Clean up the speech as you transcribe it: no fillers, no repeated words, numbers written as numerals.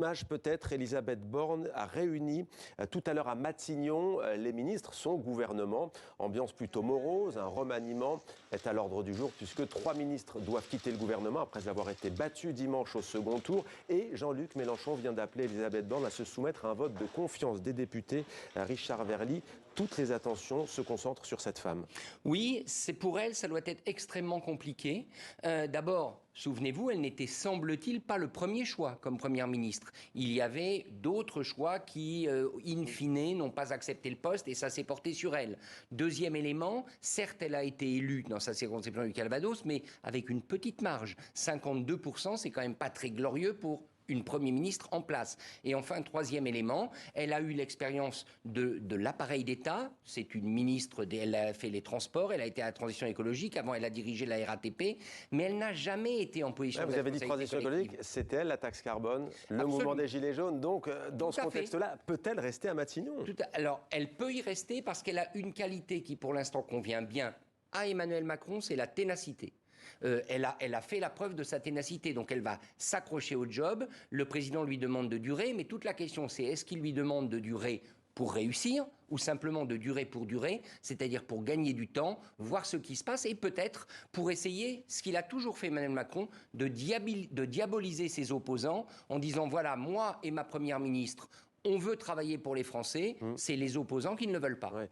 Image peut-être, Elisabeth Borne a réuni tout à l'heure à Matignon les ministres, son gouvernement. Ambiance plutôt morose, un remaniement est à l'ordre du jour puisque 3 ministres doivent quitter le gouvernement après avoir été battus dimanche au second tour. Et Jean-Luc Mélenchon vient d'appeler Elisabeth Borne à se soumettre à un vote de confiance des députés. Richard Verly, toutes les attentions se concentrent sur cette femme. Oui, c'est pour elle, ça doit être extrêmement compliqué. D'abord, souvenez-vous, elle n'était, semble-t-il, pas le premier choix comme première ministre. Il y avait d'autres choix qui, in fine, n'ont pas accepté le poste et ça s'est porté sur elle. Deuxième élément, certes, elle a été élue dans sa circonscription du Calvados, mais avec une petite marge. 52%, c'est quand même pas très glorieux pour une Premier ministre en place. Et enfin, troisième élément, elle a eu l'expérience de l'appareil d'État. C'est une ministre, elle a fait les transports, elle a été à la transition écologique, avant elle a dirigé la RATP, mais elle n'a jamais été en position de Vous avez dit transition écologique, c'était elle, la taxe carbone, le mouvement des Gilets jaunes. Donc, dans ce contexte-là, peut-elle rester à Matignon ? Alors, elle peut y rester parce qu'elle a une qualité qui, pour l'instant, convient bien à Emmanuel Macron, c'est la ténacité. Elle a fait la preuve de sa ténacité, donc elle va s'accrocher au job. Le président lui demande de durer, mais toute la question c'est est-ce qu'il lui demande de durer pour réussir ou simplement de durer pour durer, c'est-à-dire pour gagner du temps, voir ce qui se passe et peut-être pour essayer, ce qu'il a toujours fait Emmanuel Macron, de diaboliser ses opposants en disant voilà, moi et ma première ministre, on veut travailler pour les Français, c'est les opposants qui ne le veulent pas. Ouais.